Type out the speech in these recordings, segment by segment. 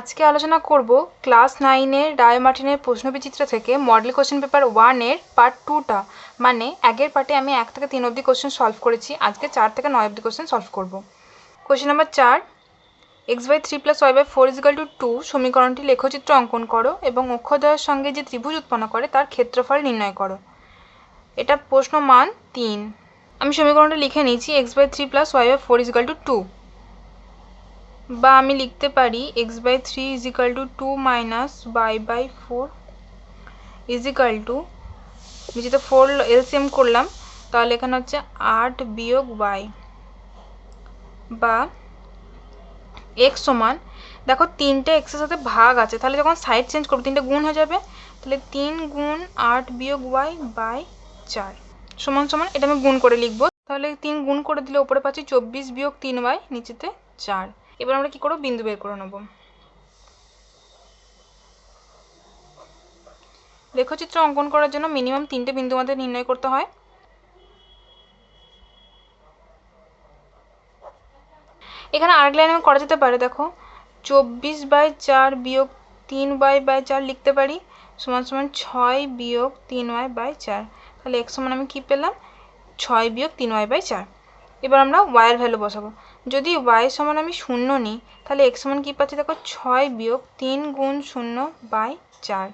আজকে আলোচনা করব ক্লাস 9-এর ডায়োমার্টিনের প্রশ্নবিচিত্র থেকে মডেল কোশ্চেন পেপার 1-এর পার্ট 2টা, মানে আগের পার্টে আমি 1 থেকে 3 অবধি কোশ্চেন সলভ করেছি, আজকে 4 থেকে 9 অবধি কোশ্চেন সলভ করব। কোশ্চেন নাম্বার 4, x/3 + y/4 = 2 সমীকরণটি লেখচিত্র অঙ্কন করো এবং অক্ষদ্বয়ের সঙ্গে যে ত্রিভুজ উৎপন্ন করে তার ক্ষেত্রফল নির্ণয় করো। এটা প্রশ্ন মান 3। আমি সমীকরণটা লিখে নিয়েছি, x/3 + y/4 = 2, বা আমি লিখতে পারি x/3 = 2 - y/4 নিচেতে 4 এলসিএম করলাম, তাহলে এখানে হচ্ছে 8 - y, বা x সমান, দেখো 3টে x এর সাথে ভাগ আছে, তাহলে যখন সাইড চেঞ্জ করবো 3টে গুণ হয়ে যাবে, তাহলে 3 × 8 - y/4 সমান সমান, এটা আমি গুণ করে লিখবো। তাহলে 3 গুণ করে দিলে উপরে পাচ্ছি 24 - 3y, নিচেতে 4। এবার আমরা কি করব, বিন্দু বের করে নেব। লেখচিত্র অঙ্কন করার জন্য মিনিমাম 3টে বিন্দু আমাদের নির্ণয় করতে হয়। এখানে আরেক লাইনে করা যেতে পারে, দেখো 24/4 - 3y/4 লিখতে পারি, সমান সমান 6 - 3y/4। তাহলে x সমান আমি কি পেলাম, 6 - 3y/4। এবার আমরা y এর ভ্যালু বসাবো। যদি y সমান আমি 0 নিই, তাহলে x সমান কি পাচ্ছি, দেখো 6 - 3 × 0/4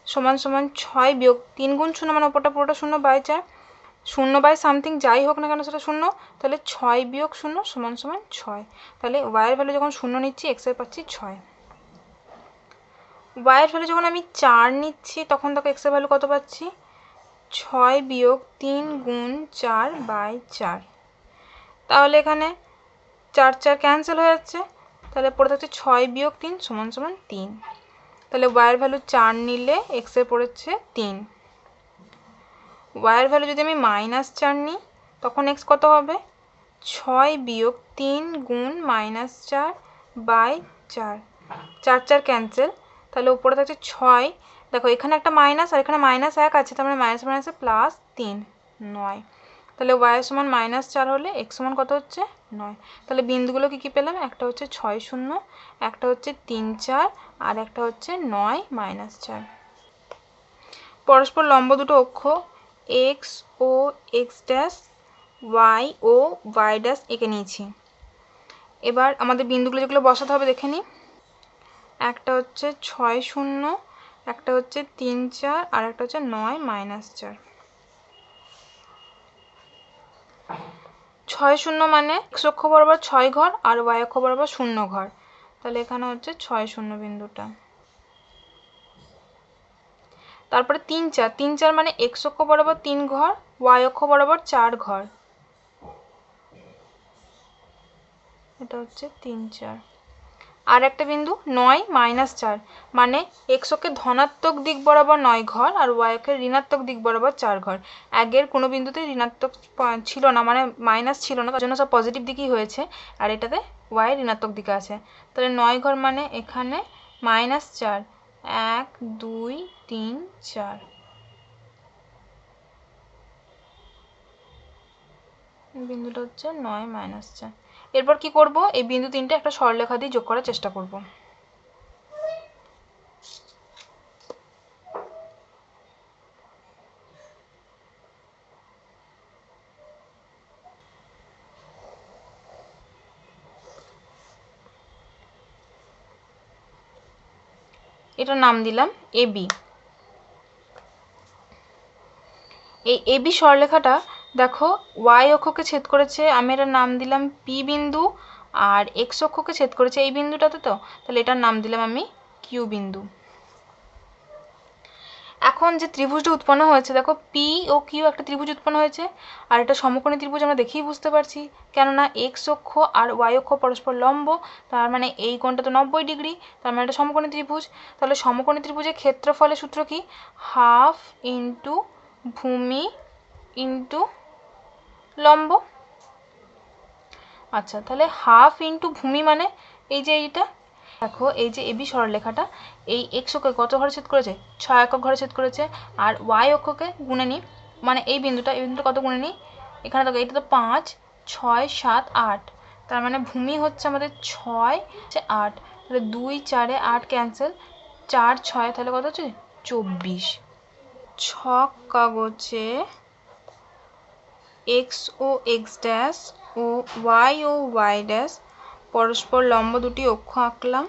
সমান সমান 6 - 3 × 0 মানে ওপরটা পুরোটা 0/4, 0/সামথিং যাই হোক না কেন সেটা 0, তাহলে 6 - 0 সমান সমান 6। তাহলে y এর ভ্যালু যখন 0 নিচ্ছি, x এর পাচ্ছি 6। y এর ভ্যালু যখন আমি 4 নিচ্ছি, তখন দেখো x এর ভ্যালু কত পাচ্ছি, 6 - 3 × 4/4। তাহলে এখানে 4 4 ক্যান্সেল হয়ে যাচ্ছে, তাহলে পড়ে থাকছে 6 - 3 সমান সমান 3। তাহলে y এর ভ্যালু 4 নিলে x এর পড়েছে 3। y এর ভ্যালু যদি আমি -4 নিই, তখন x কত হবে, 6 - 3 × -4/4। 4 4 ক্যান্সেল, তাহলে উপরে থাকছে 6। দেখো এখানে একটা মাইনাস আর এখানে -1 আছে, তার মানে মাইনাস মাইনাসে +3, 9। তাহলে y সমান -4 হলে x সমান কত হচ্ছে, 9। তাহলে বিন্দুগুলো কি কি পেলাম, একটা হচ্ছে 6 0, একটা হচ্ছে 3 4, আর একটা হচ্ছে 9 -4। পরস্পর লম্ব দুটো অক্ষ x ও x', y ও y' এঁকে নিয়েছি। এবার আমাদের বিন্দুগুলো যেগুলো বসাতে হবে দেখে নিই। একটা হচ্ছে 6 0, একটা হচ্ছে 3 4, আর একটা হচ্ছে 9 -4। 6 0 মানে x অক্ষ বরাবর 6 ঘর আর y অক্ষ বরাবর 0 ঘর, তাহলে এখানে হচ্ছে 6 0 বিন্দুটা। তারপরে 3 4, 3 4 মানে x অক্ষ বরাবর 3 ঘর, y অক্ষ বরাবর 4 ঘর, এটা হচ্ছে 3 4। আর একটা বিন্দু 9 -4 মানে x অক্ষের ধনাত্মক দিক বরাবর 9 ঘর আর y অক্ষের ঋণাত্মক দিক বরাবর 4 ঘর। আগের কোনো বিন্দুতে ঋণাত্মক ছিল না, মানে মাইনাস ছিল না, তার জন্য সব পজিটিভ দিকই হয়েছে, আর এটাতে y ঋণাত্মক দিকে আছে। তাহলে 9 ঘর মানে এখানে -4, 1 2 3 4, বিন্দুটা হচ্ছে 9 -4। এরপর কি করব, এই বিন্দু তিনটে একটা সরলরেখা দিয়ে যোগ করার চেষ্টা করব। এটার নাম দিলাম AB। এই AB সরলরেখাটা দেখো y অক্ষকে ছেদ করেছে, আমি এটার নাম দিলাম P বিন্দু, আর x অক্ষকে ছেদ করেছে এই বিন্দুটাতে, তো তাহলে এটার নাম দিলাম আমি Q বিন্দু। এখন যে ত্রিভুজটা উৎপন্ন হয়েছে, দেখো P ও Q একটা ত্রিভুজ উৎপন্ন হয়েছে, আর এটা সমকোণী ত্রিভুজ আমরা দেখেই বুঝতে পারছি, কেননা x অক্ষ আর y অক্ষ পরস্পর লম্ব, তার মানে এই কোণটা তো 90 ডিগ্রি, তার মানে এটা সমকোণী ত্রিভুজ। তাহলে সমকোণী ত্রিভুজের ক্ষেত্রফলের সূত্র কি, হাফ ইন্টু ভূমি ইন্টু লম্ব। আচ্ছা, তাহলে হাফ ইন্টু ভূমি মানে এই যে এইটা, দেখো এই যে এবি সরলরেখাটা এই x অক্ষকে কত ঘরে ছেদ করেছে, 6 একক ঘরে ছেদ করেছে, আর y অক্ষকে গুণে নিই, মানে এই বিন্দুটা কত গুণে নিই, এখানে দেখো এটা তো 5 6 7 8, তার মানে ভূমি হচ্ছে আমাদের 6 8, তাহলে 2 4 এ 8 ক্যান্সেল, 4 6 তাহলে কত হচ্ছে 24। ছক কাগজে এক্স ও x dash O Y dash পরস্পর লম্ব দুটি অক্ষ আঁকলাম।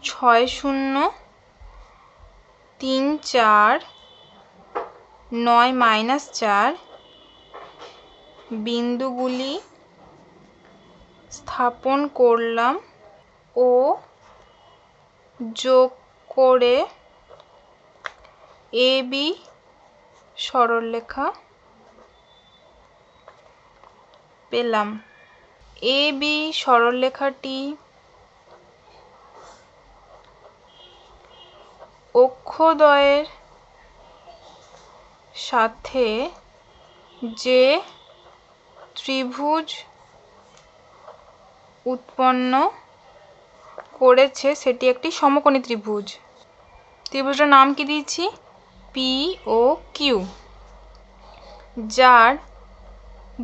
6 0 3 4 9 -4 বিন্দুগুলি স্থাপন করলাম ও যোগ করে এ বি সরলরেখা পেলাম। এ বি সরলরেখাটি অক্ষদ্বয়ের সাথে যে ত্রিভুজ উৎপন্ন করেছে সেটি একটি সমকোণী ত্রিভুজ। ত্রিভুজটার নাম কি দিয়েছি? পি ও কিউ, যার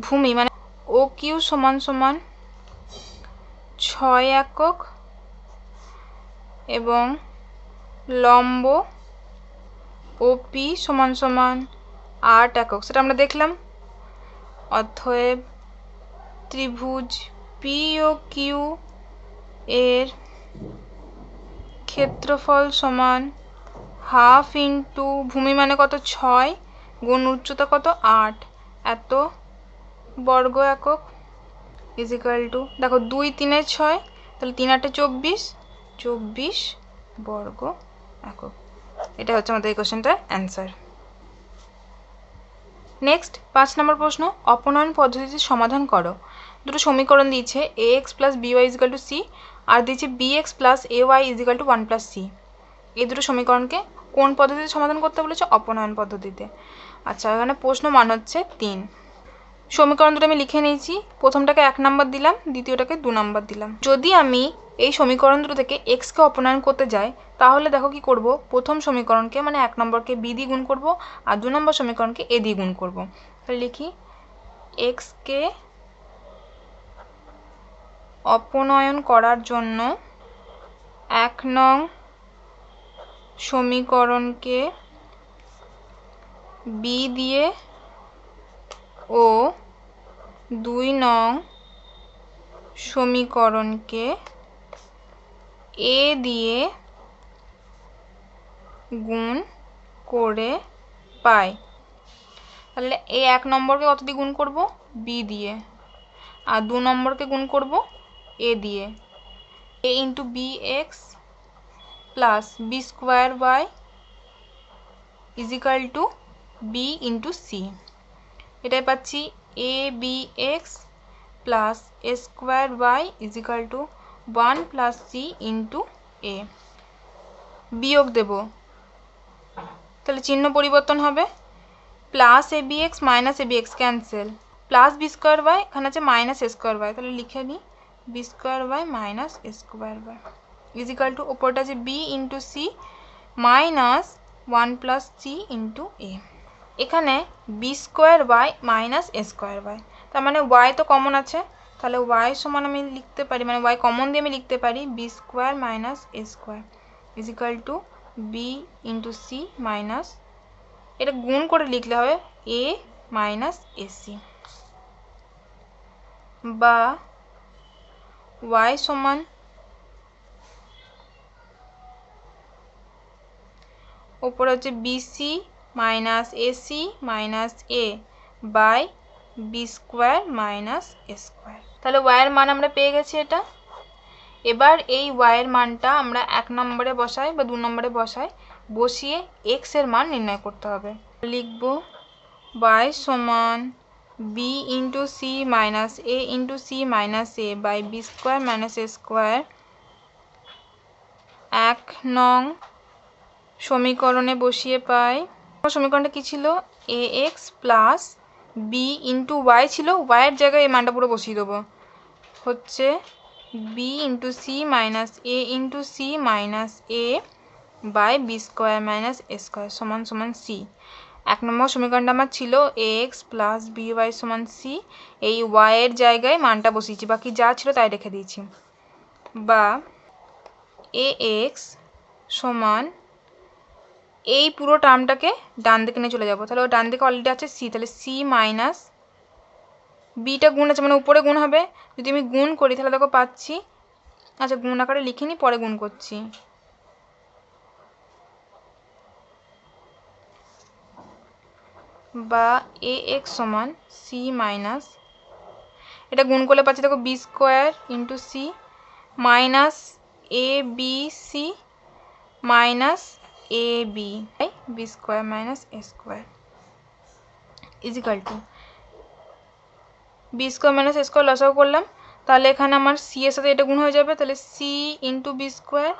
ভূমি মানে ও কিউ সমান সমান 6 একক এবং লম্ব ও পি সমান সমান 8 একক, সেটা আমরা দেখলাম। অতএব ত্রিভুজ পি ও কিউ এর ক্ষেত্রফল সমান হাফ ইন্টু ভূমি মানে কত 6 গুণ উচ্চতা কত 8 এত বর্গ একক ইজিক্যাল টু, দেখো 2 3 6 তাহলে 3 8 24 24 বর্গ একক। এটা হচ্ছে আমাদের এই কোশ্চেনটার অ্যান্সার। নেক্সট 5 নম্বর প্রশ্ন, অপনয়ন পদ্ধতিতে সমাধান করো। দুটো সমীকরণ দিয়েছে ax plus by equal to C আর দিয়েছে bx plus ay equal to 1 plus C. এই দুটো সমীকরণকে কোন পদ্ধতিতে সমাধান করতে বলেছে? অপনয়ন পদ্ধতিতে। আচ্ছা, এখানে প্রশ্ন মান হচ্ছে 3। সমীকরণ দুটো আমি লিখে নিয়েছি, প্রথমটাকে 1 নাম্বার দিলাম, দ্বিতীয়টাকে 2 নাম্বার দিলাম। যদি আমি এই সমীকরণ দুটো থেকে এক্সকে অপনয়ন করতে যাই তাহলে দেখো কি করব, প্রথম সমীকরণকে মানে 1 নম্বরকে বি দিয়ে গুণ করব আর 2 নম্বর সমীকরণকে এ দিয়ে গুণ করব। তাহলে লিখি এক্সকে অপনয়ন করার জন্য 1 নং সমীকরণকে বি দিয়ে ও 2 নং সমীকরণকে এ দিয়ে গুণ করে পাই। তাহলে এই 1 নম্বরকে কত দিয়ে গুণ করব? বি দিয়ে, আর 2 নম্বরকে গুণ করব এ দিয়ে। A into B X plus B square Y equal to B into C. এটাই পাচ্ছি A B X plus A square Y equal to 1 plus C into A. বিয়োগ দেব, তাহলে চিহ্ন পরিবর্তন হবে, plus A B X minus A B X cancel, plus B square Y এখানে আছে মাইনাস এ স্কোয়ার ওয়াই, তাহলে লিখে নিই B square Y minus A square Y equal two ওপরটা আছে B into C minus 1 plus C into A. এখানে B square Y minus A square Y, তার মানে ওয়াই তো কমন আছে, তাহলে ওয়াই সমান আমি লিখতে পারি, মানে ওয়াই কমন দিয়ে আমি লিখতে পারি B square minus A square equal to B into C minus, এটা গুণ করে লিখলে হবে এ মাইনাস এসি, বা ওয়াই সমান ওপরে হচ্ছে BC minus AC minus A by B square minus A square. তাহলে ওয়াইয়ের মান আমরা পেয়ে গেছি এটা। এবার এই ওয়াইয়ের মানটা আমরা 1 নম্বরে বসাই বা 2 নম্বরে বসিয়ে এক্স এর মান নির্ণয় করতে হবে। লিখব ওয়াই সমান B into C minus A into C minus A by B square minus A square. 1 নং সমীকরণে বসিয়ে পাই, সমীকরণটা কি ছিল? A X plus B into Y ছিল, ওয়াইয়ের জায়গায় এই মানটা পুরো বসিয়ে দেবো, হচ্ছে B into C minus A into C minus A by B square minus A square সমান সমান সি। 1 নম্বর সমীকরণটা আমার ছিল A X plus B Y সমান সি, এই ওয়াইয়ের জায়গায় মানটা বসিয়েছি, বাকি যা ছিল তাই রেখে দিয়েছি। বা এ এক্স সমান এই পুরো টার্মটাকে ডান দিকে নিয়ে চলে যাবো, তাহলে ও ডান দিকে অলরেডি আছে সি, তাহলে সি মাইনাস বিটা গুণ আছে মানে উপরে গুণ হবে, যদি আমি গুণ করি তাহলে দেখো পাচ্ছি, আচ্ছা গুণ আকারে লিখিনি পরে গুণ করছি, বা এ এক্স সমান সি মাইনাস, এটা গুণ করলে পাচ্ছি দেখো B square into C minus A B C minus A B B square minus A square equal to B square minus A square লসাগু করলাম, তাহলে এখানে আমার সি এর সাথে এটা গুণ হয়ে যাবে, তাহলে C into B square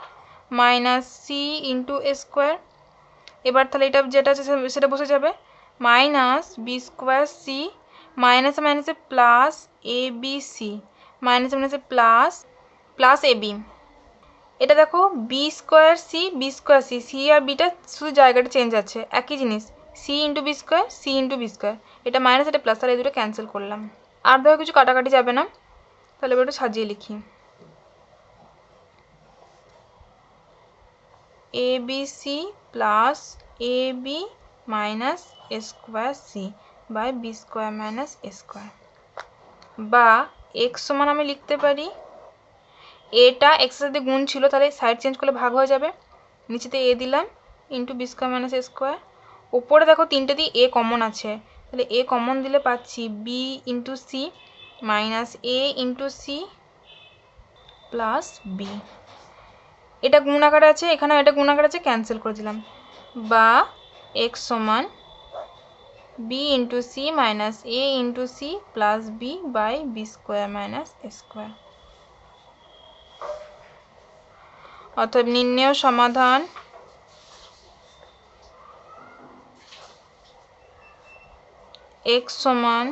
minus C into A square, এবার তাহলে এটা যেটা আছে সেটা বসে যাবে, মাইনাস বি স্কোয়ার সি মাইনাসে মাইনাসে প্লাস এ বি সি মাইনাসে মাইনাসে প্লাস প্লাস এ বি, এটা দেখো B square C B square C, C আর বিটা শুধু জায়গাটা চেঞ্জ আছে, একই জিনিস C into B square C into B square, এটা মাইনাস এটা প্লাস, তাহলে এই দুটো ক্যান্সেল করলাম, আর দেখো কিছু কাটাকাটি যাবে না, তাহলে এবার একটু সাজিয়ে লিখি, A B C plus A B minus A square C by B square minus A square, বা এক্স সমান আমি লিখতে পারি, এটা এক্সের সাথে গুণ ছিল তাহলে সাইড চেঞ্জ করলে ভাগ হয়ে যাবে, নিচেতে এ দিলাম into B square minus A square, ওপরে দেখো তিনটে দিয়ে এ কমন আছে, তাহলে এ কমন দিলে পাচ্ছি B into C minus A into C plus B, এটা গুণ আকারে আছে এখানেও এটা গুণ আকারে আছে, ক্যান্সেল করে দিলাম, বা এক্স সমান B into C minus A into C plus B by B square minus A square, অতএব নির্ণেয় সমাধান x সমান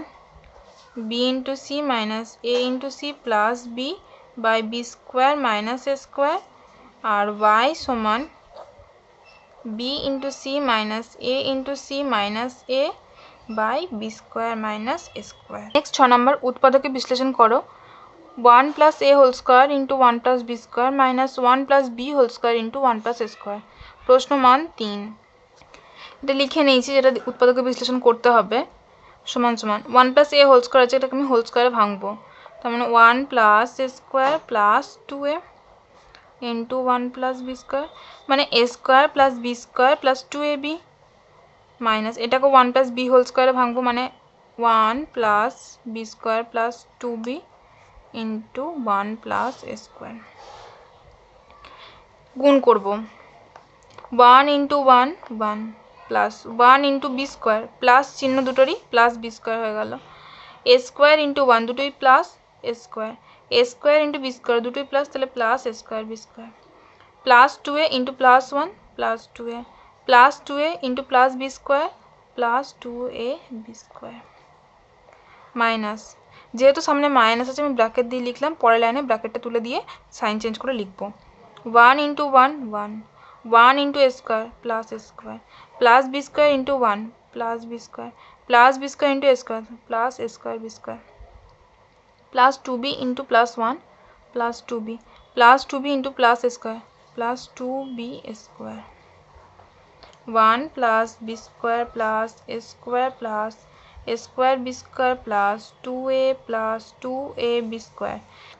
B into C minus A into C plus B by B square minus A square, আর y সমান B into C minus A into C minus A by B square minus A square. Next 6 number উৎপাদকে বিশ্লেষণ করো, 1 plus A whole square into 1 plus B square minus 1 plus B whole square into 1 plus A square, প্রশ্ন মান 3, এটা লিখে নিয়েছি যেটা উৎপাদকে বিশ্লেষণ করতে হবে, সমান সমান 1 প্লাস এ হোল স্কোয়ার আছে, এটাকে আমি হোল স্কোয়ারে ভাঙবো, তার মানে 1 plus A square plus 2a into 1 plus B square, মানে A square plus B square plus 2ab minus এটাকে 1 প্লাস বি হোল স্কোয়ারে ভাঙবো, মানে 1 plus B square plus 2b into 1 plus A square, গুণ করব 1 into 1 1 plus 1 into B square plus চিহ্ন দুটোরই plus B square হয়ে গেল, এ স্কোয়ার ইন্টু 1 দুটোই plus A square into B square দুটোই প্লাস, তাহলে plus A square B square, plus 2a into plus 1 plus 2a plus 2a into plus B square plus 2a B square, minus যেহেতু সামনে minus আছে আমি bracket দিয়ে লিখলাম, পরের লাইনে ব্র্যাকেটটা তুলে দিয়ে সাইন চেঞ্জ করে লিখবো, 1 into 1 1 1 into A square plus B square into 1 plus B square into A square plus A square B square, plus 2b into plus 1 plus 2b plus 2b into plus A square plus 2b square, 1 plus B square plus A square plus A square B square plus 2a plus 2ab square,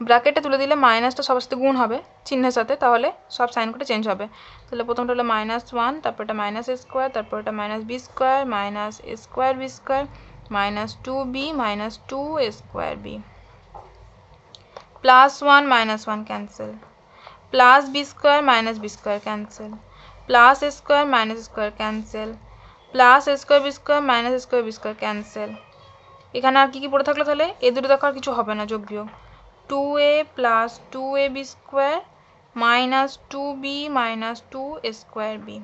ব্র্যাকেটটা তুলে দিলে মাইনাসটা সবার সাথে গুণ হবে চিহ্নের সাথে, তাহলে সব সাইন করে চেঞ্জ হবে, তাহলে প্রথমটা হলো -1, তারপর এটা মাইনাস এ স্কোয়ার, তারপর এটা minus B square minus A square B square minus 2b minus 2a square B, plus 1 minus 1 cancel, plus B square minus B square cancel, plus A square minus square cancel, plus A square B square minus square B square cancel, এখানে আর কি পড়ে থাকলো, তাহলে এ দুটো দেখো আর কিছু হবে না, যোগ বিয়োগ 2a plus 2ab square minus 2b minus 2a square B,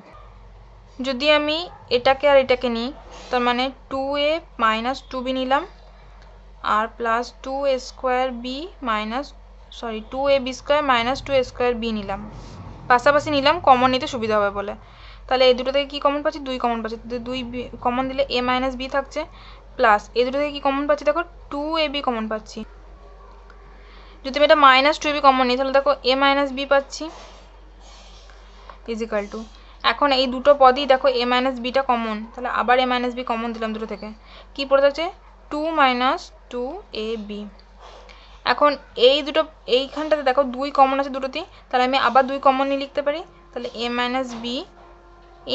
যদি আমি এটাকে আর এটাকে নিই তার মানে 2a মাইনাস 2b নিলাম আর plus 2a square B minus 2ab square minus 2a square B নিলাম, পাশাপাশি নিলাম কমন নিতে সুবিধা হবে বলে, তাহলে এই দুটো থেকে কী কমন পাচ্ছি 2 কমন পাচ্ছি, 2 কমন দিলে a মাইনাস বি থাকছে, প্লাস এই দুটো থেকে কী কমন পাচ্ছি দেখো 2ab কমন পাচ্ছি, যদি আমি এটা মাইনাস টু বি কমন নিই তাহলে দেখো এ মাইনাস বি পাচ্ছি ইজিক্যাল টু, এখন এই দুটো পদই দেখো এ মাইনাস বিটা কমন, তাহলে আবার এ মাইনাস বি কমন দিলাম দুটো থেকে, কী পড়ে থাকছে 2 মাইনাস 2ab। এখন এই দুটো এইখানটাতে দেখো 2 কমন আছে দুটোতেই, তাহলে আমি আবার 2 কমন নিয়ে লিখতে পারি, তাহলে A minus B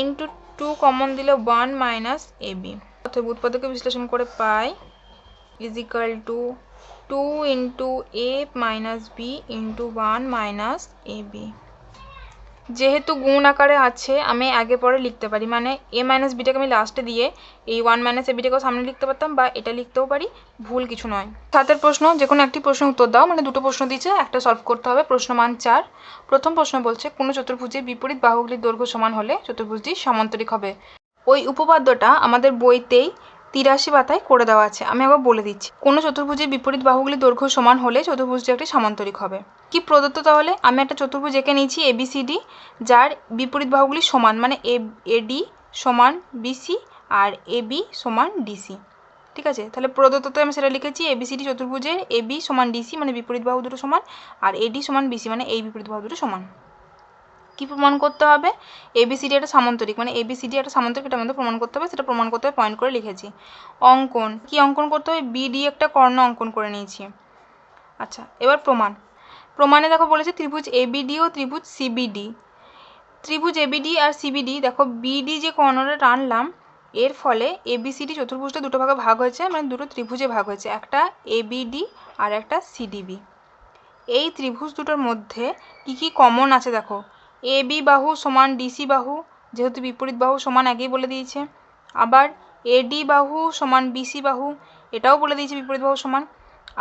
into 2 common দিলে 1 মাইনাস ab, অতএব উৎপাদকে বিশ্লেষণ করে পাই is equal to 2 into A minus B into 1 minus ab। যেহেতু গুণ আকারে আছে আমি আগে পরে লিখতে পারি, মানে এ মাইনাস বিটাকে আমি লাস্টে দিয়ে এই 1 মাইনাস এবিটাকেও সামনে লিখতে পারতাম, বা এটা লিখতেও পারি, ভুল কিছু নয়। 7 প্রশ্ন, যে কোনো একটি প্রশ্নের উত্তর দাও, মানে দুটো প্রশ্ন দিয়েছে, একটা সলভ করতে হবে। প্রশ্ন মান 4। প্রথম প্রশ্ন বলছে কোনো চতুর্ভুজের বিপরীত বাহুগুলির দৈর্ঘ্য সমান হলে চতুর্ভুজটি সমান্তরিক হবে। ওই উপপাদ্যটা আমাদের বইতেই 83 পাতায় করে দেওয়া আছে, আমি আবার বলে দিচ্ছি। কোনো চতুর্ভুজের বিপরীত বাহুগুলির দৈর্ঘ্য সমান হলে চতুর্ভুজটি একটি সমান্তরিক হবে। কি প্রদত্ত তাহলে? আমি একটা চতুর্ভুজ এঁকে নিয়েছি এবিসিডি, যার বিপরীত বাহুগুলি সমান, মানে এডি সমান বিসি আর এবি সমান ডিসি। ঠিক আছে, তাহলে প্রদত্ততে আমি সেটা লিখেছি, এবিসিডি চতুর্ভুজের এবি সমান ডিসি মানে বিপরীত বাহু দুটো সমান, আর এডি সমান বিসি মানে এই বিপরীত বাহু দুটো সমান। কি প্রমাণ করতে হবে? এবিসিডি একটা সামান্তরিক, মানে এবিসিডি একটা সামান্তরিক, এটা আমাদের প্রমাণ করতে হবে, সেটা প্রমাণ করতে হবে পয়েন্ট করে লিখেছি। অঙ্কন, কি অঙ্কন করতে হবে? বিডি একটা কর্ণ অঙ্কন করে নিয়েছি। আচ্ছা, এবার প্রমাণে দেখো বলেছে ত্রিভুজ এবিডি ও ত্রিভুজ সিবিডি। ত্রিভুজ এবিডি আর সিবিডি, দেখো বিডি যে কর্ণটা টানলাম এর ফলে এবিসিডি চতুর্ভুজটা দুটো ভাগে ভাগ হয়েছে, মানে দুটো ত্রিভুজে ভাগ হয়েছে, একটা এবিডি আর একটা সিডিবি। এই ত্রিভুজ দুটোর মধ্যে কি কি কমন আছে দেখো, এবি বাহু সমান ডিসি বাহু, যেহেতু বিপরীত বাহু সমান আগেই বলে দিয়েছে। আবার এডি বাহু সমান বিসি বাহু, এটাও বলে দিয়েছে বিপরীত বাহু সমান।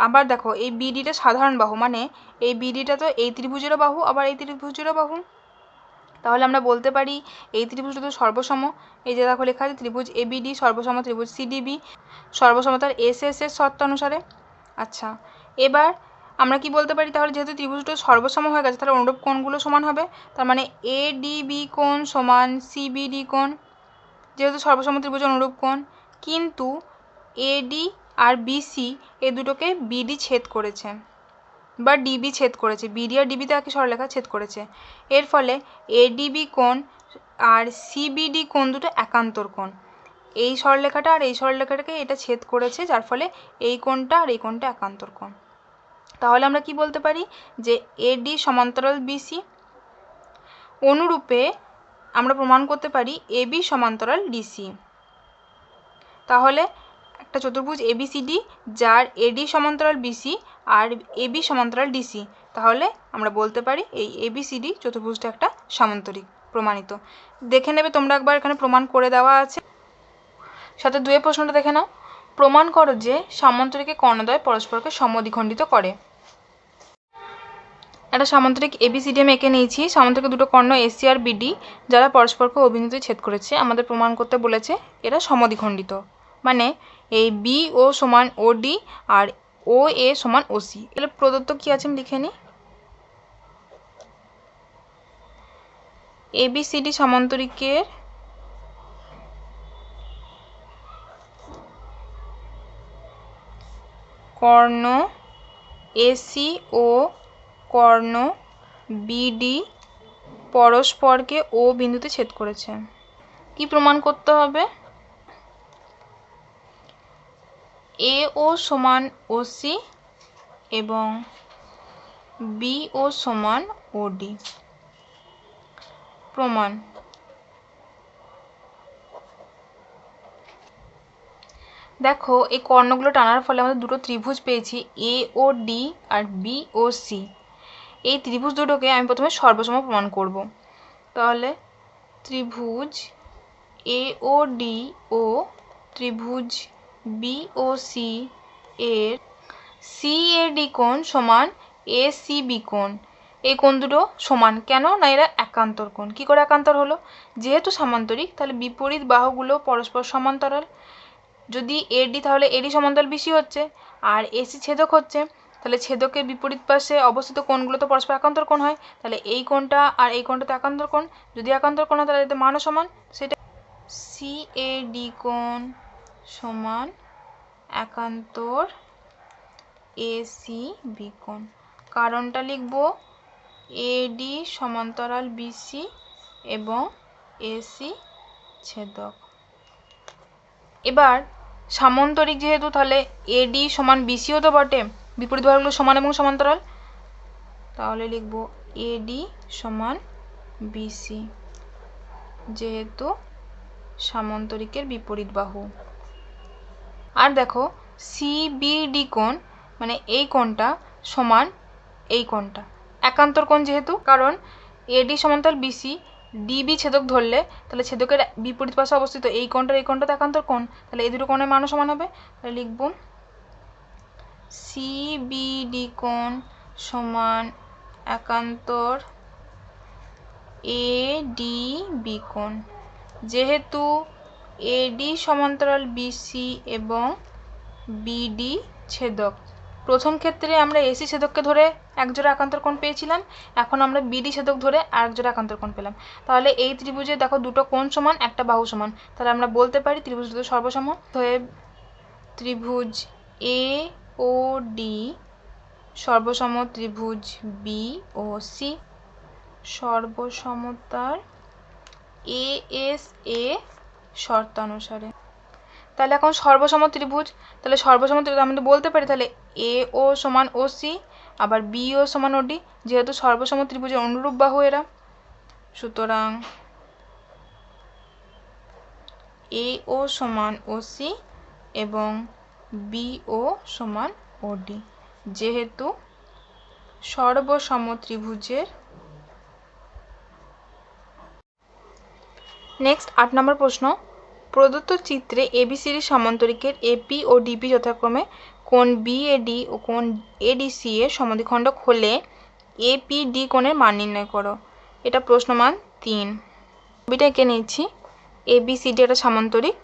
আবার দেখো এই বিডিটা সাধারণ বাহু, মানে এই বিডিটা তো এই ত্রিভুজেরও বাহু আবার এই ত্রিভুজেরও বাহু, তাহলে আমরা বলতে পারি এই ত্রিভুজটা তো সর্বসম। এই যে দেখো লেখা আছে ত্রিভুজ এবিডি সর্বসম ত্রিভুজ সিডিবি সর্বসমতার এস এস এর শর্ত অনুসারে। আচ্ছা, এবার আমরা কি বলতে পারি তাহলে, যেহেতু ত্রিভুজটা সর্বসম হয়ে গেছে তাহলে অনুরূপ কোণগুলো সমান হবে, তার মানে এডিবি কোণ সমান সিবিডি কোণ, যেহেতু সর্বসম ত্রিভুজ অনুরূপ কোণ। কিন্তু এডি আর বিসি এই দুটোকে বিডি ছেদ করেছে বা ডিবি ছেদ করেছে, বিডি আর ডিবিতে একই সরলরেখা ছেদ করেছে, এর ফলে এডিবি কোণ আর সিবিডি কোণ দুটো একান্তর কোণ। এই সরলরেখাটা আর এই সরলরেখাটাকে এটা ছেদ করেছে, যার ফলে এই কোণটা আর এই কোণটা একান্তর কোণ। তাহলে আমরা কি বলতে পারি যে এডি সমান্তরাল বিসি। অনুরূপে আমরা প্রমাণ করতে পারি এবি সমান্তরাল ডিসি। তাহলে একটা চতুর্ভুজ এবিসিডি যার এডি সমান্তরাল বিসি আর এবি সমান্তরাল ডিসি, তাহলে আমরা বলতে পারি এই এবিসিডি চতুর্ভুজটা একটা সামান্তরিক, প্রমাণিত। দেখে নেবে তোমরা একবার, এখানে প্রমাণ করে দেওয়া আছে। সাথে 2 প্রশ্নটা দেখে নাও। প্রমাণ করো যে সামান্তরিকের কর্ণদ্বয় পরস্পরকে সমদ্বিখণ্ডিত করে। একটা সামান্তরিক এবিসিডি আমি এঁকে নিয়েছি, সামান্তরিকের দুটো কর্ণ এসি আর বিডি যারা পরস্পরকে অবিন্দুতে ছেদ করেছে, আমাদের প্রমাণ করতে বলেছে এরা সমদ্বিখণ্ডিত, মানে এই বি ও সমান ওডি আর ও এ সমান ওসি। তাহলে প্রদত্ত কি আছে আমি লিখে নিই। এবিসিডি সামান্তরিকের কর্ণ এসি ও কর্ণ বিডি পরস্পরকে ও বিন্দুতে ছেদ করেছে। কি প্রমাণ করতে হবে? এ ও সমান ওসি এবং বি ও সমান ওডি। প্রমাণ, দেখো এই কর্ণগুলো টানার ফলে আমাদের দুটো ত্রিভুজ পেয়েছি, এ ও ডি আর বি ও সি। এই ত্রিভুজ দুটোকে আমি প্রথমে সর্বসম প্রমাণ করব। তাহলে ত্রিভুজ এ ও ডি ও ত্রিভুজ বি ও সি এর সি এ ডি কোণ সমান এ সি বি কোণ। এই কোণ দুটো সমান কেন? না এরা একান্তর কোণ। কী করে একান্তর হলো? যেহেতু সামান্তরিক তাহলে বিপরীত বাহুগুলো পরস্পর সমান্তরাল। যদি এডি তাহলে এডি সমান্তরাল বিসি হচ্ছে, আর এসি ছেদক হচ্ছে, তাহলে ছেদকের বিপরীত পাশে অবস্থিত কোণগুলো তো পরস্পর একান্তর কোণ হয়, তাহলে এই কোণটা আর এই কোণটা তো একান্তর কোণ। যদি একান্তর কোণ হয় তাহলে এদের মানও সমান, সেটা সি এ ডি কোণ সমান একান্তর এ সি বি কোণ। কারণটা লিখব এডি সমান্তরাল বিসি এবং এসি ছেদক। এবার সামান্তরিক যেহেতু, তাহলে এডি সমান বিসিও তো বটে, বিপরীত বাহুগুলো সমান এবং সমান্তরাল, তাহলে লিখব এডি সমান বিসি, যেহেতু সামান্তরিকের বিপরীত বাহু। আর দেখো সিবিডি কোণ মানে এই কোণটা সমান এই কোণটা, একান্তর কোণ যেহেতু, কারণ এডি সমান্তরাল বিসি, ডিবি ছেদক ধরলে তাহলে ছেদকের বিপরীত পাশে অবস্থিত এই কোণটা তো একান্তর কোণ, তাহলে এই দুটো কোণের মানও সমান হবে। তাহলে লিখব সিবিডি কোণ সমান একান্তর এডিবি কোণ, যেহেতু এডি সমান্তরাল বিসি এবং বিডি ছেদক। প্রথম ক্ষেত্রে আমরা এসি ছেদককে ধরে একজোড়া একান্তর কোণ পেয়েছিলাম, এখন আমরা বিডি ছেদক ধরে আরেকজোড়া একান্তর কোণ পেলাম। তাহলে এই ত্রিভুজে দেখো দুটো কোণ সমান, একটা বাহু সমান, তাহলে আমরা বলতে পারি ত্রিভুজ দুটো সর্বসম। ত্রিভুজ এ ও ডি সর্বসম ত্রিভুজ বি ও সি সর্বসমতার এ এস এ শর্তানুসারে। তাহলে এখন সর্বসম ত্রিভুজ, তাহলে সর্বসম ত্রিভুজ আমরা বলতে পারি তাহলে এ ও সমান ও সি, আবার বি ও সমান ও ডি, যেহেতু সর্বসম ত্রিভুজের অনুরূপ বাহু এরা, সুতরাং এ ও সমান ও সি এবং বি ও সমান ও ডি, যেহেতু সর্বসম ত্রিভুজের। নেক্সট 8 নম্বর প্রশ্ন, প্রদত্ত চিত্রে এবিসিডি সমান্তরিকের এপি ও ডিপি যথাক্রমে কোণ বিএডি ও কোণ এডিসি এর সমদ্বিখণ্ডক হলে এপিডি কোণের মান নির্ণয় করো। এটা প্রশ্নমান 3। ছবিটা এঁকে নিচ্ছি। এবিসিডি একটা সামান্তরিক,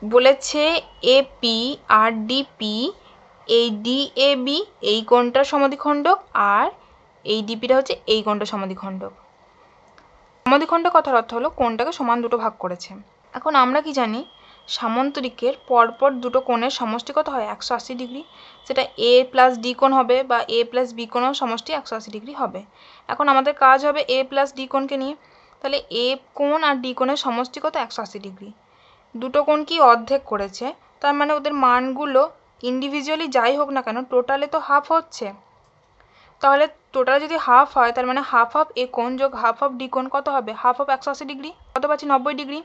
বলেছে এপি আর ডিপি, এই ডিএবি এই কোণটার সমদ্বিখণ্ডক আর এই ডিপিটা হচ্ছে এই কোণটার সমদ্বিখণ্ডক। সমদ্বিখণ্ডক কথার অর্থ হলো কোণটাকে সমান দুটো ভাগ করেছে। এখন আমরা কি জানি, সামান্তরিকের পরপর দুটো কোণের সমষ্টি কত হয়? 180 ডিগ্রি। সেটা এ প্লাস ডি কোণ হবে বা এ প্লাস বি কোণও সমষ্টি 180 ডিগ্রি হবে। এখন আমাদের কাজ হবে এ প্লাস ডি কোণকে নিয়ে। তাহলে এ কোণ আর ডি কোণের সমষ্টি কত? 180 ডিগ্রি। দুটো কোণ কি অর্ধেক করেছে, তার মানে ওদের মানগুলো ইন্ডিভিজুয়ালি যাই হোক না কেন টোটালে তো হাফ হচ্ছে। তাহলে টোটাল যদি হাফ হয়, তার মানে হাফ অফ এ কোণ যোগ হাফ অফ ডি কোণ কত হবে? হাফ অফ 180 ডিগ্রি, কত পাচ্ছি? 90 ডিগ্রি।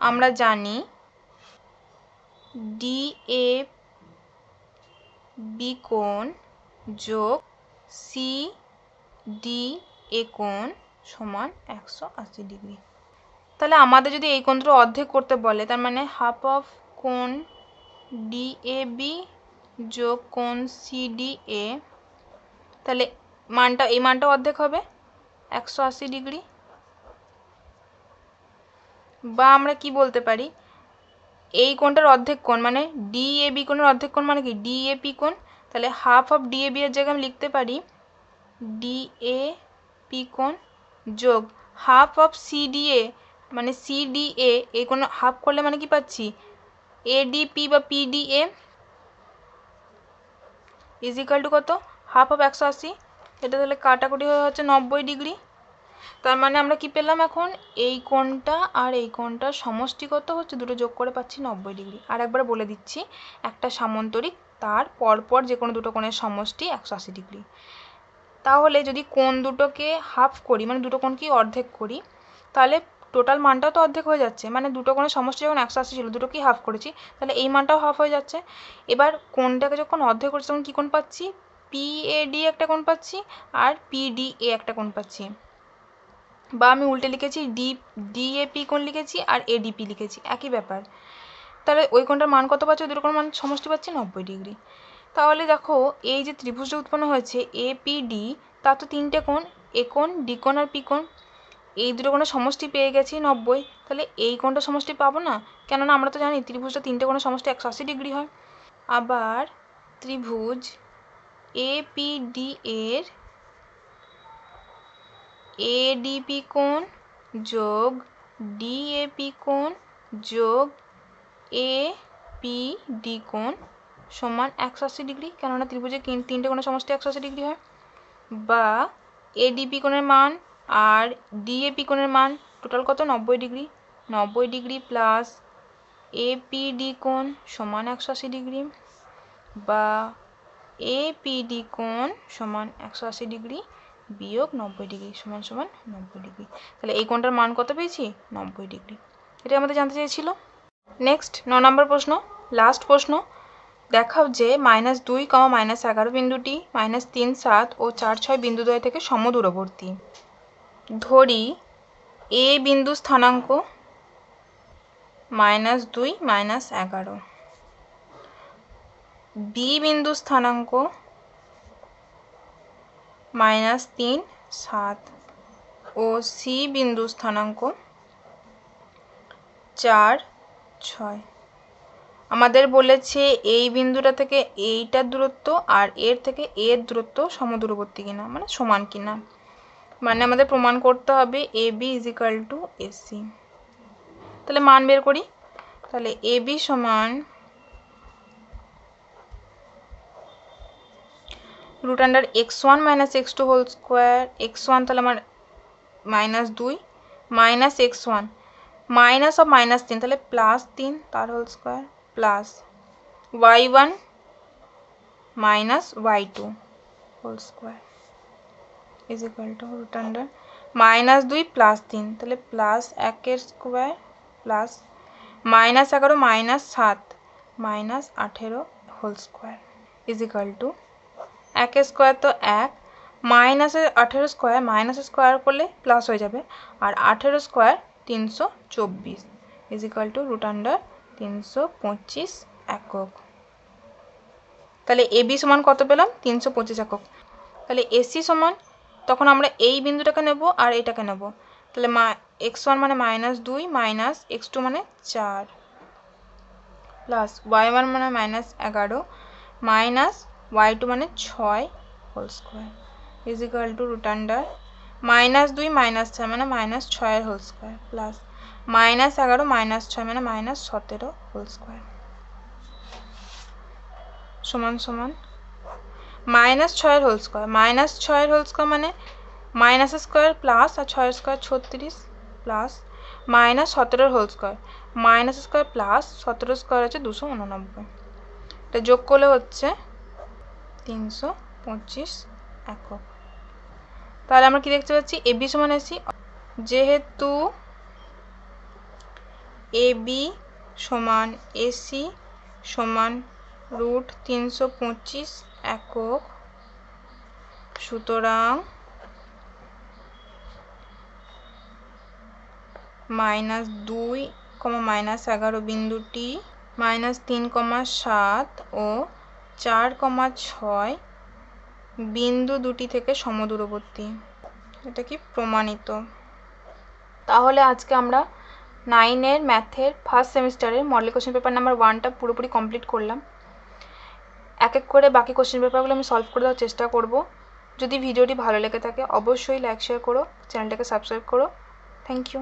আমরা জানি ডি এ বি কোণ যোগ সি ডি এ কোণ সমান 180 ডিগ্রি। তাহলে আমাদের যদি এই কোণ দুটো অর্ধেক করতে বলে, তার মানে হাফ অফ কোণ ডি এ বি যোগ কোণ সি ডি এ, তাহলে এই মানটা অর্ধেক হবে 180 ডিগ্রি। বা আমরা কি বলতে পারি, এই কোণটার অর্ধেক কোণ মানে ডিএবি কোণের অর্ধেক কোণ মানে কি? ডিএপি কোণ। তাহলে হাফ অফ ডিএবি এর জায়গায় আমি লিখতে পারি ডিএপি কোণ যোগ হাফ অফ সিডিএ মানে সিডিএ, এই কোণ হাফ করলে মানে কি পাচ্ছি? এডিপি বা পিডিএ ইজ ইকাল টু কত? Half of 180। এটা তাহলে কাটাকুটি হয়ে হচ্ছে 90 ডিগ্রি। তার মানে আমরা কি পেলাম এখন? এই কোণটা আর এই কোণটার সমষ্টি কত হচ্ছে? দুটো যোগ করে পাচ্ছি 90 ডিগ্রি। আর একবার বলে দিচ্ছি, একটা সামান্তরিক তার পরপর যে কোনো দুটো কোণের সমষ্টি 180 ডিগ্রি। তাহলে যদি কোণ দুটোকে হাফ করি, মানে দুটো কোণকে অর্ধেক করি, তাহলে টোটাল মানটাও তো অর্ধেক হয়ে যাচ্ছে। মানে দুটো কোণের সমষ্টি যখন 180 ছিল, দুটোকেই হাফ করেছি, তাহলে এই মানটাও হাফ হয়ে যাচ্ছে। এবার কোণটাকে যখন অর্ধেক করছি তখন কী কোণ পাচ্ছি? পিএডি একটা কোণ পাচ্ছি আর পিডিএ একটা কোণ পাচ্ছি। বা আমি উল্টে লিখেছি, ডিএপি কোণ লিখেছি আর এডিপি লিখেছি, একই ব্যাপার। তাহলে ওই কোণটার মান কত পাচ্ছি? দুটো কোণ মান সমষ্টি পাচ্ছি 90 ডিগ্রি। তাহলে দেখো এই যে ত্রিভুজটা উৎপন্ন হয়েছে এপিডি, তার তো তিনটে কোণ, এ কোণ, ডি কোণ আর পি কোণ। এই দুটো কোণের সমষ্টি পেয়ে গেছি 90। তাহলে এই কোণটা সমষ্টি পাবো না, কেননা আমরা তো জানি ত্রিভুজটা তিনটে কোণের সমষ্টি 180 ডিগ্রি হয়। আবার ত্রিভুজ এপিডি এর এডিপি কোণ যোগ ডিএপি কোণ যোগ এপিডি কোণ সমান 180 ডিগ্রি, কেননা ত্রিভুজের তিনটে কোণের সমষ্টি 180 ডিগ্রি হয়। বা এডিপি কোণের মান আর ডিএপি কোণের মান টোটাল কত, 90 ডিগ্রি। 90 ডিগ্রি প্লাস এপিডি কোণ সমান 180 ডিগ্রি, বা এপিডি কোণ সমান 180 ডিগ্রি বিয়োগ 90 ডিগ্রি সমান সমান 90 ডিগ্রি। তাহলে এই কোণটার মান কত পেয়েছি, 90 ডিগ্রি। এটা আমাদের জানতে চেয়েছিল। নেক্সট 9 নম্বর প্রশ্ন, লাস্ট প্রশ্ন। দেখাও যে -2, -11 বিন্দুটি -3, 7 ও 4, 6 বিন্দুদ্বয় থেকে সমদূরবর্তী। ধরি এ বিন্দু স্থানাঙ্ক -2, -11, বি বিন্দু স্থানাঙ্ক -3, 7 ও সি বিন্দু স্থানাঙ্ক 4, 6। আমাদের বলেছে এই বিন্দুটা থেকে এইটার দূরত্ব আর এর থেকে এর দূরত্ব সমদূরবর্তী কিনা, মানে সমান কিনা। মানে আমাদের প্রমাণ করতে হবে AB = AC। তাহলে মান বের করি। তাহলে AB সমান √(x1 - x2) whole square. x1 তাহলে আমার -2 -x1 মাইনাস অফ -3 তাহলে +3 তার whole square plus y1 - y2 whole square is equal to √(-2 + 3) তাহলে +1 square plus -11 - 7 -18 whole square is equal to 1 square তো 1, -18 স্কোয়ার মাইনাস স্কোয়ার করলে প্লাস হয়ে যাবে, আর 18 স্কোয়ার 324 ইজ ইকুয়াল টু √325 একক। তাহলে এবি সমান কত পেলাম, 325 একক। তাহলে এসি সমান, তখন আমরা এই বিন্দুটাকে নেব আর এটাকে নেব। তাহলে x1 মানে -2 -x2 মানে 4 প্লাস y1 মানে -11 মাইনাস y2 মানে 6 whole square is equal to √(-2 - 6 মানে -6 হোল স্কোয়ার প্লাস -11 - 6 মানে -17 হোল স্কোয়ার সমান সমান -6 হোল স্কোয়ার। -6 হোল স্কোয়ার মানে মাইনাস স্কোয়ার প্লাস আর 6 square 36 plus -17 whole square minus square plus 17 square হচ্ছে 289। এটা যোগ করলে হচ্ছে 325 একক। তাহলে আমরা কি দেখতে পাচ্ছি, এবি সমান এসি। যেহেতু এবি সমান এসি সমান √325 একক, সুতরাং -2, -11 বিন্দুটি -3, 7 ও 4, 6 বিন্দু দুটি থেকে সমদূরবর্তী। এটা কি প্রমাণিত। তাহলে আজকে আমরা 9-এর ম্যাথের ফার্স্ট সেমিস্টারের মডেল কোশ্চেন পেপার নাম্বার 1টা পুরোপুরি কমপ্লিট করলাম। এক এক করে বাকি কোশ্চেন পেপারগুলো আমি সলভ করে দেওয়ার চেষ্টা করব। যদি ভিডিওটি ভালো লেগে থাকে অবশ্যই লাইক শেয়ার করো, চ্যানেলটাকে সাবস্ক্রাইব করো। Thank you.